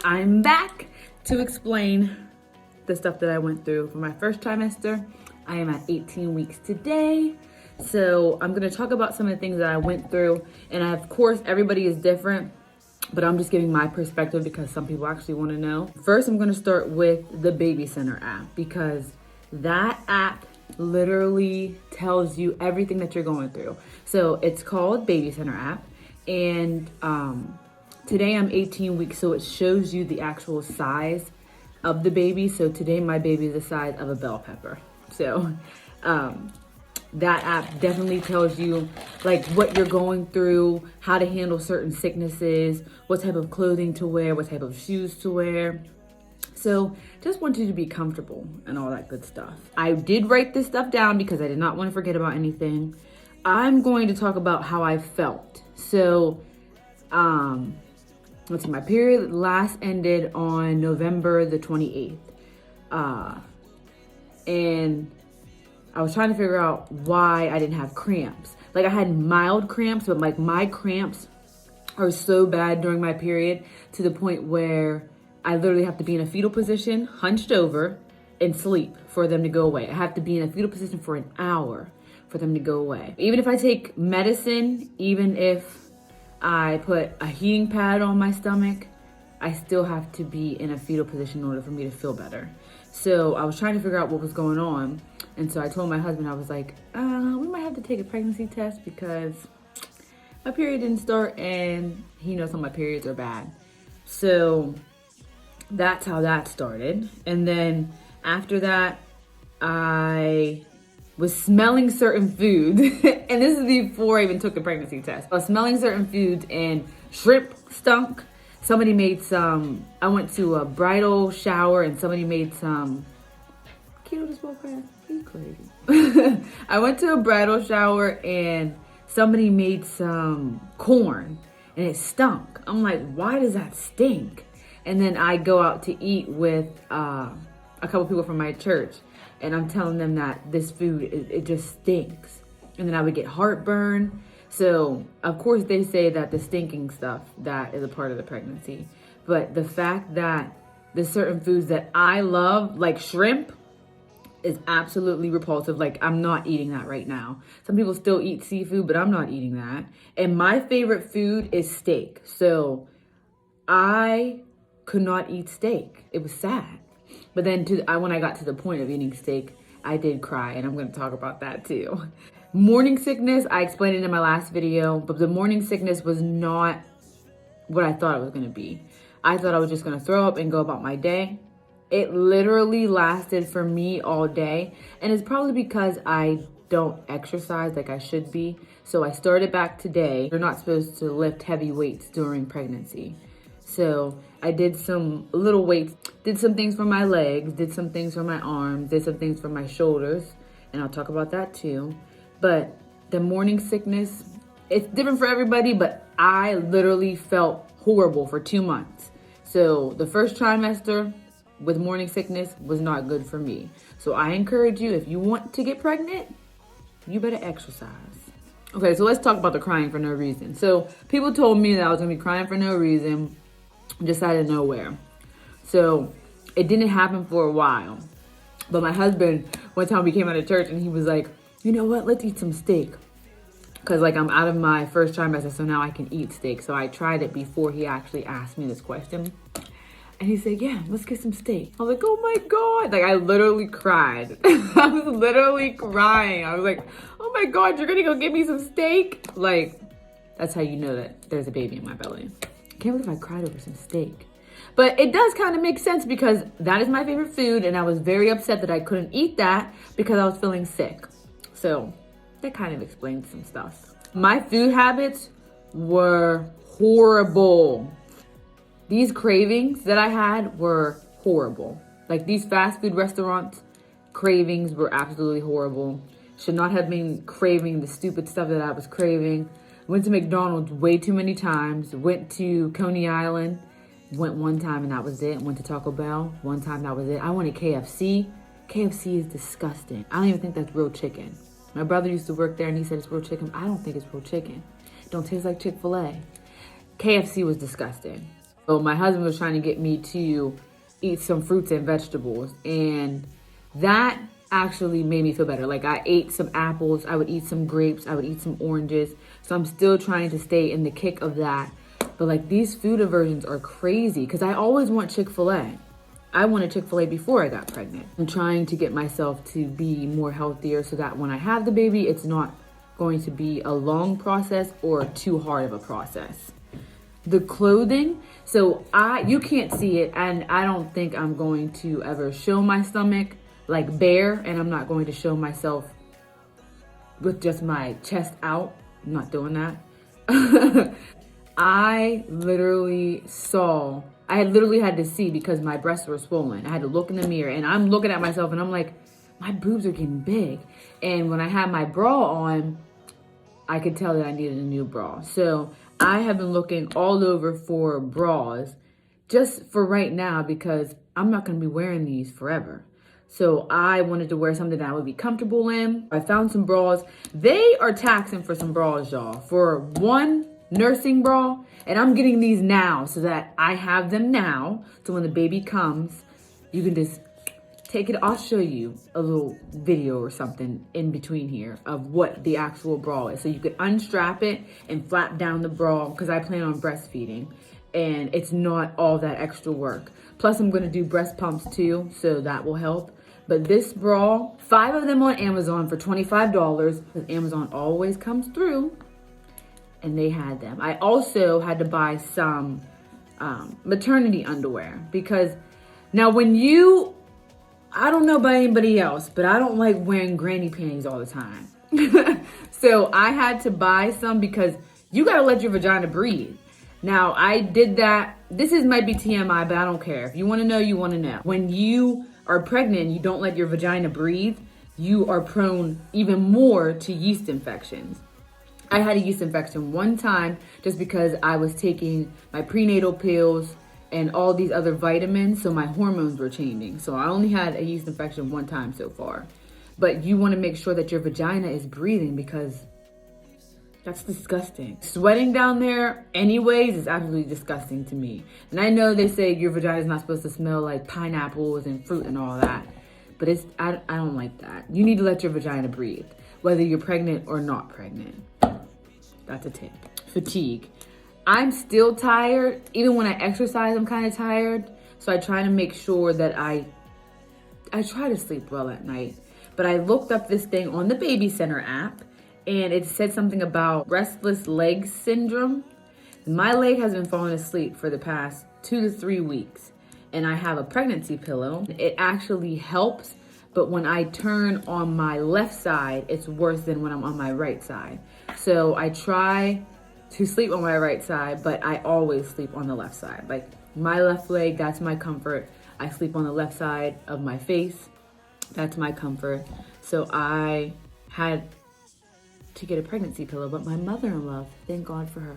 I'm back to explain the stuff that I went through for my first trimester. I am at 18 weeks today. So I'm gonna talk about some of the things that I went through. And of course, everybody is different, but I'm just giving my perspective because some people actually wanna know. First, I'm gonna start with the Baby Center app because that app literally tells you everything that you're going through. So it's called Baby Center app. And today I'm 18 weeks, so it shows you the actual size of the baby. So today my baby is the size of a bell pepper. So that app definitely tells you like what you're going through, how to handle certain sicknesses, what type of clothing to wear, what type of shoes to wear. So just want you to be comfortable and all that good stuff. I did write this stuff down because I did not want to forget about anything. I'm going to talk about how I felt. So, let's see, my period last ended on November the 28th. And I was trying to figure out why I didn't have cramps. Like I had mild cramps, but like my cramps are so bad during my period to the point where I literally have to be in a fetal position, hunched over, and sleep for them to go away. I have to be in a fetal position for an hour for them to go away. Even if I take medicine, even if I put a heating pad on my stomach, I still have to be in a fetal position in order for me to feel better. So I was trying to figure out what was going on. And so I told my husband, I was like, we might have to take a pregnancy test because my period didn't start and he knows some of my periods are bad. So that's how that started. And then after that, I was smelling certain foods, and this is before I even took the pregnancy test. I was smelling certain foods and shrimp stunk. Somebody made some, I went to a bridal shower and somebody made some, keto this crap, he's crazy. I went to a bridal shower and somebody made some corn and it stunk. I'm like, why does that stink? And then I go out to eat with a couple people from my church. And I'm telling them that this food, it just stinks. And then I would get heartburn. So, of course, they say that the stinking stuff, that is a part of the pregnancy. But the fact that the certain foods that I love, like shrimp, is absolutely repulsive. Like, I'm not eating that right now. Some people still eat seafood, but I'm not eating that. And my favorite food is steak. So, I could not eat steak. It was sad. But then when I got to the point of eating steak, I did cry, and I'm going to talk about that too. Morning sickness, I explained it in my last video, but the morning sickness was not what I thought it was going to be. I thought I was just going to throw up and go about my day. It literally lasted for me all day, and it's probably because I don't exercise like I should be. So I started back today. You're not supposed to lift heavy weights during pregnancy. So I did some little weights, did some things for my legs, did some things for my arms, did some things for my shoulders, and I'll talk about that too. But the morning sickness, it's different for everybody, but I literally felt horrible for 2 months. So the first trimester with morning sickness was not good for me. So I encourage you, if you want to get pregnant, you better exercise. Okay, so let's talk about the crying for no reason. So people told me that I was gonna be crying for no reason, just out of nowhere. So it didn't happen for a while. But my husband, one time we came out of church and he was like, you know what, let's eat some steak. Cause like I'm out of my first trimester, so now I can eat steak. So I tried it before he actually asked me this question. And he said, yeah, let's get some steak. I was like, oh my God. Like I literally cried. I was literally crying. I was like, oh my God, you're gonna go get me some steak? Like, that's how you know that there's a baby in my belly. I can't believe I cried over some steak. But it does kind of make sense because that is my favorite food, and I was very upset that I couldn't eat that because I was feeling sick. So that kind of explains some stuff. My food habits were horrible. These cravings that I had were horrible. Like these fast food restaurants, cravings were absolutely horrible. Should not have been craving the stupid stuff that I was craving. Went to McDonald's way too many times. Went to Coney Island. Went one time and that was it. Went to Taco Bell. One time, that was it. I wanted KFC. KFC is disgusting. I don't even think that's real chicken. My brother used to work there and he said it's real chicken. I don't think it's real chicken. It don't taste like Chick-fil-A. KFC was disgusting. So my husband was trying to get me to eat some fruits and vegetables, and that actually made me feel better. Like I ate some apples, I would eat some grapes, I would eat some oranges. So I'm still trying to stay in the kick of that. But like these food aversions are crazy because I always want Chick-fil-A. I wanted Chick-fil-A before I got pregnant. I'm trying to get myself to be more healthier so that when I have the baby, it's not going to be a long process or too hard of a process. The clothing, so you can't see it, and I don't think I'm going to ever show my stomach like bare, and I'm not going to show myself with just my chest out. I'm not doing that. I literally had to see because my breasts were swollen. I had to look in the mirror, and I'm looking at myself and I'm like, my boobs are getting big. And when I had my bra on, I could tell that I needed a new bra. So I have been looking all over for bras just for right now because I'm not going to be wearing these forever. So I wanted to wear something that I would be comfortable in. I found some bras. They are taxing for some bras, y'all. For one nursing bra, and I'm getting these now so that I have them now. So when the baby comes, you can just take it. I'll show you a little video or something in between here of what the actual bra is. So you could unstrap it and flap down the bra because I plan on breastfeeding and it's not all that extra work. Plus I'm going to do breast pumps too, so that will help. But this bra, 5 of them on Amazon for $25 because Amazon always comes through, and they had them. I also had to buy some maternity underwear because now I don't know about anybody else, but I don't like wearing granny panties all the time. So I had to buy some because you gotta let your vagina breathe. Now I did that. Might be TMI, but I don't care. If you wanna know, you wanna know. When you are pregnant and you don't let your vagina breathe, you are prone even more to yeast infections. I had a yeast infection one time just because I was taking my prenatal pills and all these other vitamins, so my hormones were changing. So I only had a yeast infection one time so far. But you wanna make sure that your vagina is breathing because that's disgusting. Sweating down there anyways is absolutely disgusting to me. And I know they say your vagina is not supposed to smell like pineapples and fruit and all that, but I don't like that. You need to let your vagina breathe, whether you're pregnant or not pregnant. That's a tip. Fatigue. I'm still tired. Even when I exercise, I'm kind of tired. So I try to make sure that I try to sleep well at night. But I looked up this thing on the Baby Center app, and it said something about restless leg syndrome. My leg has been falling asleep for the past 2 to 3 weeks, and I have a pregnancy pillow. It actually helps, but when I turn on my left side, it's worse than when I'm on my right side. So I try to sleep on my right side, but I always sleep on the left side. Like my left leg, that's my comfort. I sleep on the left side of my face. That's my comfort. So I had to get a pregnancy pillow, but my mother-in-law, thank God for her,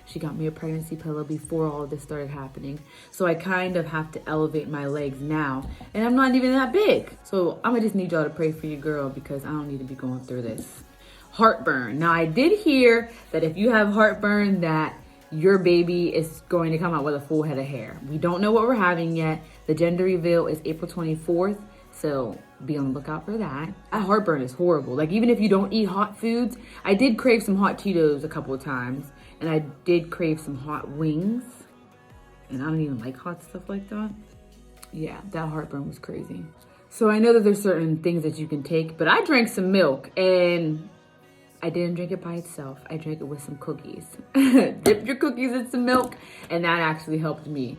she got me a pregnancy pillow before all of this started happening. So I kind of have to elevate my legs now, and I'm not even that big. So I'm gonna just need y'all to pray for your girl because I don't need to be going through this. Heartburn. Now I did hear that if you have heartburn that your baby is going to come out with a full head of hair. We don't know what we're having yet. The gender reveal is April 24th. So be on the lookout for that. Heartburn is horrible. Like even if you don't eat hot foods, I did crave some hot Cheetos a couple of times, and I did crave some hot wings, and I don't even like hot stuff like that. Yeah, that heartburn was crazy. So I know that there's certain things that you can take, but I drank some milk, and I didn't drink it by itself. I drank it with some cookies. Dip your cookies in some milk, and that actually helped me.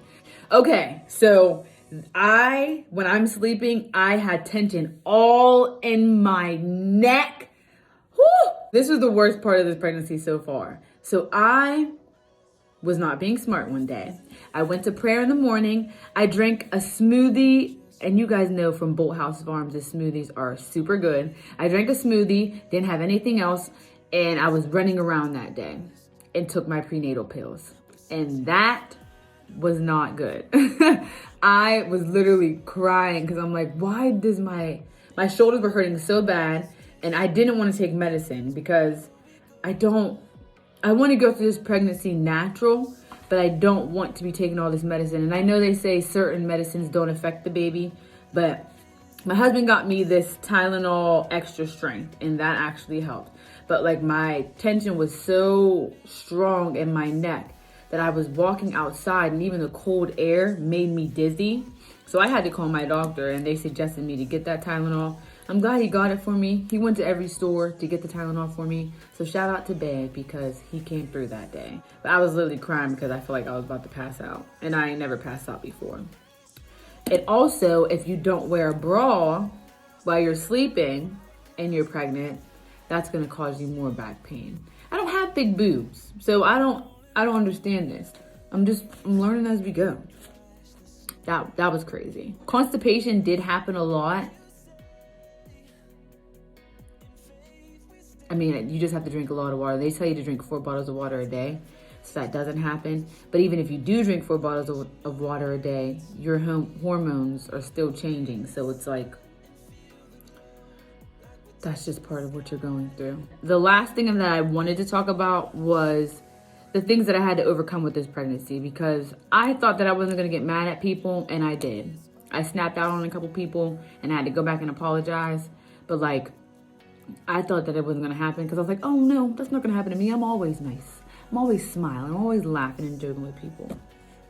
Okay, so when I'm sleeping, I had tension all in my neck. Whew! This was the worst part of this pregnancy so far. So I was not being smart one day. I went to prayer in the morning. I drank a smoothie, and you guys know from Bolt House Farms, the smoothies are super good. I drank a smoothie, didn't have anything else, and I was running around that day and took my prenatal pills. And that was not good. I was literally crying because I'm like, why does my shoulders were hurting so bad, and I didn't want to take medicine because I want to go through this pregnancy natural, but I don't want to be taking all this medicine. And I know they say certain medicines don't affect the baby, but my husband got me this Tylenol extra strength, and that actually helped. But like my tension was so strong in my neck that I was walking outside, and even the cold air made me dizzy. So I had to call my doctor, and they suggested me to get that Tylenol. I'm glad he got it for me. He went to every store to get the Tylenol for me. So shout out to Babe, because he came through that day. But I was literally crying because I felt like I was about to pass out. And I ain't never passed out before. And also, if you don't wear a bra while you're sleeping and you're pregnant, that's gonna cause you more back pain. I don't have big boobs, so I don't understand this. I'm learning as we go. That was crazy. Constipation did happen a lot. I mean, you just have to drink a lot of water. They tell you to drink 4 bottles of water a day, so that doesn't happen. But even if you do drink 4 bottles of water a day, your hormones are still changing. So it's like, that's just part of what you're going through. The last thing that I wanted to talk about was the things that I had to overcome with this pregnancy, because I thought that I wasn't gonna get mad at people, and I did. I snapped out on a couple people and I had to go back and apologize. But like, I thought that it wasn't gonna happen because I was like, oh no, that's not gonna happen to me. I'm always nice. I'm always smiling. I'm always laughing and joking with people.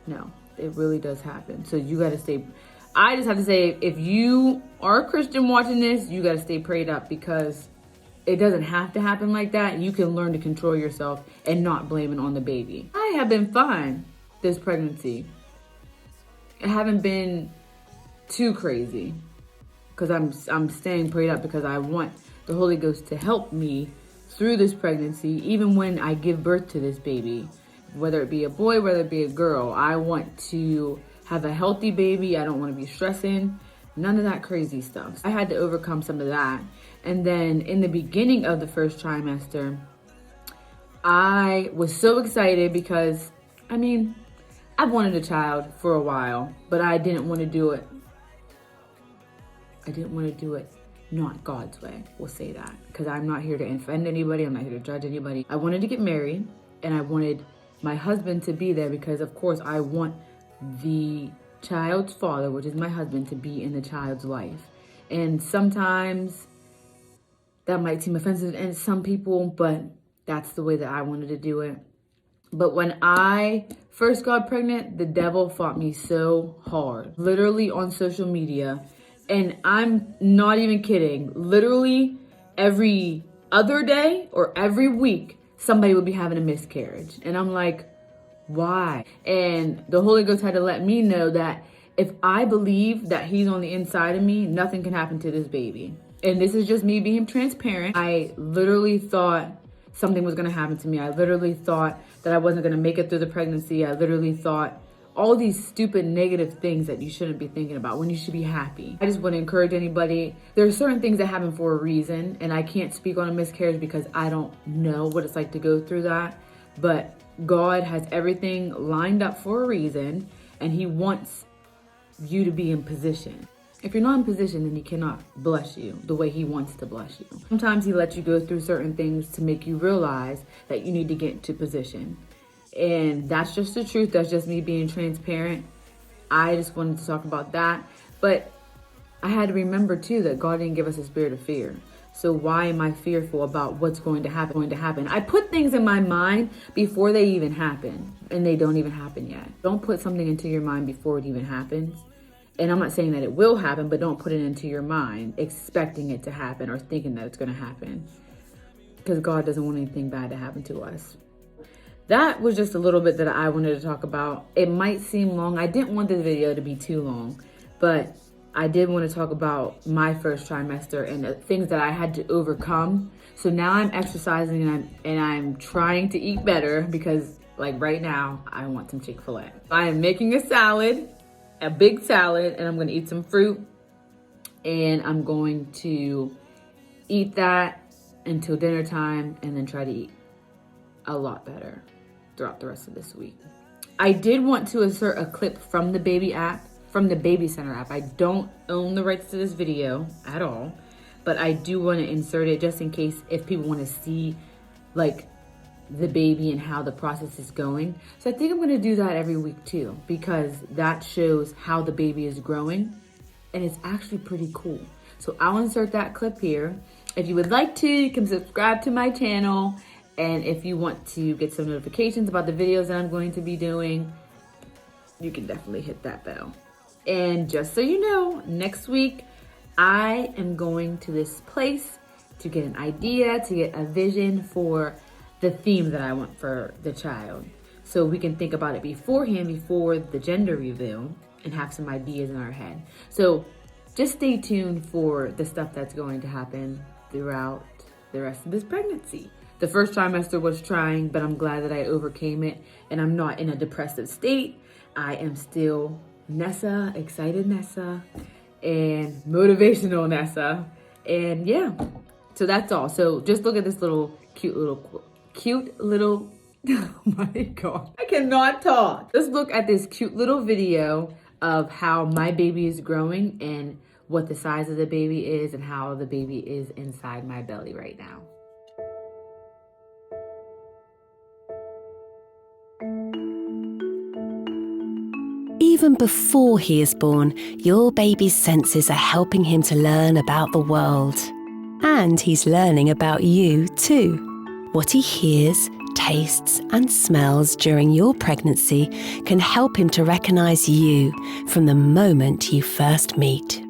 No, it really does happen. So you gotta stay, I just have to say, if you are a Christian watching this, you gotta stay prayed up, because it doesn't have to happen like that. You can learn to control yourself and not blame it on the baby. I have been fine this pregnancy. I haven't been too crazy, because I'm staying prayed up, because I want the Holy Ghost to help me through this pregnancy, even when I give birth to this baby, whether it be a boy, whether it be a girl. I want to have a healthy baby. I don't want to be stressing, none of that crazy stuff. I had to overcome some of that. And then in the beginning of the first trimester, I was so excited because, I mean, I've wanted a child for a while, but I didn't want to do it. I didn't want to do it not God's way, we'll say that, because I'm not here to offend anybody. I'm not here to judge anybody. I wanted to get married, and I wanted my husband to be there, because of course I want the child's father, which is my husband, to be in the child's life. And sometimes that might seem offensive to some people, but that's the way that I wanted to do it. But when I first got pregnant, the devil fought me so hard, literally on social media. And I'm not even kidding. Literally every other day or every week, somebody would be having a miscarriage. And I'm like, why? And the Holy Ghost had to let me know that if I believe that he's on the inside of me, nothing can happen to this baby. And this is just me being transparent. I literally thought something was gonna happen to me. I literally thought that I wasn't gonna make it through the pregnancy. I literally thought all these stupid negative things that you shouldn't be thinking about when you should be happy. I just want to encourage anybody. There are certain things that happen for a reason, and I can't speak on a miscarriage because I don't know what it's like to go through that. But God has everything lined up for a reason, and he wants you to be in position. If you're not in position, then he cannot bless you the way he wants to bless you. Sometimes he lets you go through certain things to make you realize that you need to get into position. And that's just the truth. That's just me being transparent. I just wanted to talk about that. But I had to remember too that God didn't give us a spirit of fear. So why am I fearful about what's going to happen? I put things in my mind before they even happen, and they don't even happen yet. Don't put something into your mind before it even happens. And I'm not saying that it will happen, but don't put it into your mind expecting it to happen or thinking that it's going to happen, because God doesn't want anything bad to happen to us. That was just a little bit that I wanted to talk about. It might seem long. I didn't want this video to be too long, but I did want to talk about my first trimester and the things that I had to overcome. So now I'm exercising and I'm trying to eat better, because like right now I want some Chick-fil-A. I am making a salad, a big salad, and I'm going to eat some fruit, and I'm going to eat that until dinner time, and then try to eat a lot better throughout the rest of this week. I did want to insert a clip from the baby app, from the Baby Center app. I don't own the rights to this video at all, but I do want to insert it just in case if people want to see like the baby and how the process is going. So I think I'm gonna do that every week too, because that shows how the baby is growing, and it's actually pretty cool. So I'll insert that clip here. If you would like to, you can subscribe to my channel. And if you want to get some notifications about the videos that I'm going to be doing, you can definitely hit that bell. And just so you know, next week, I am going to this place to get an idea, to get a vision for the theme that I want for the child. So we can think about it beforehand, before the gender reveal, and have some ideas in our head. So just stay tuned for the stuff that's going to happen throughout the rest of this pregnancy. The first trimester was trying, but I'm glad that I overcame it, and I'm not in a depressive state. I am still Nessa, excited Nessa, and motivational Nessa. And yeah, so that's all. So just look at this cute little, oh my God, I cannot talk. Let's look at this cute little video of how my baby is growing and what the size of the baby is and how the baby is inside my belly right now. Even before he is born, your baby's senses are helping him to learn about the world. And he's learning about you too. What he hears, tastes and smells during your pregnancy can help him to recognize you from the moment you first meet.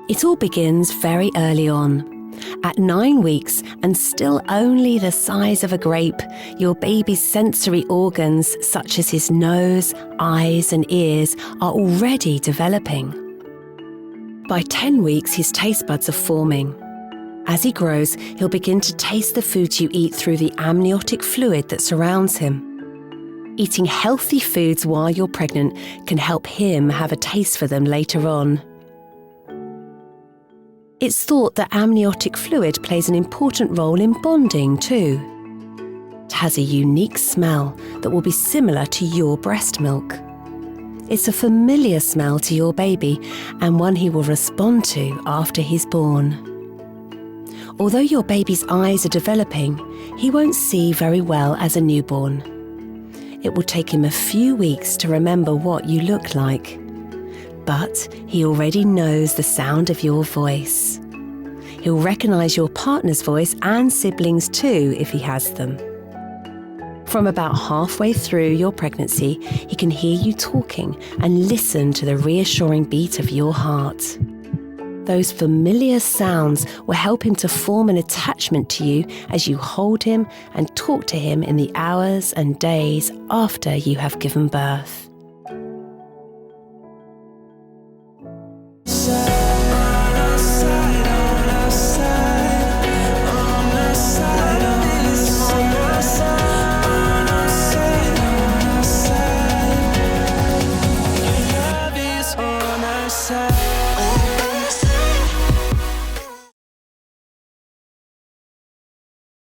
It all begins very early on. At 9 weeks and still only the size of a grape, your baby's sensory organs, such as his nose, eyes and ears, are already developing. By 10 weeks, his taste buds are forming. As he grows, he'll begin to taste the foods you eat through the amniotic fluid that surrounds him. Eating healthy foods while you're pregnant can help him have a taste for them later on. It's thought that amniotic fluid plays an important role in bonding too. It has a unique smell that will be similar to your breast milk. It's a familiar smell to your baby and one he will respond to after he's born. Although your baby's eyes are developing, he won't see very well as a newborn. It will take him a few weeks to remember what you look like. But he already knows the sound of your voice. He'll recognise your partner's voice and siblings too if he has them. From about halfway through your pregnancy, he can hear you talking and listen to the reassuring beat of your heart. Those familiar sounds will help him to form an attachment to you as you hold him and talk to him in the hours and days after you have given birth.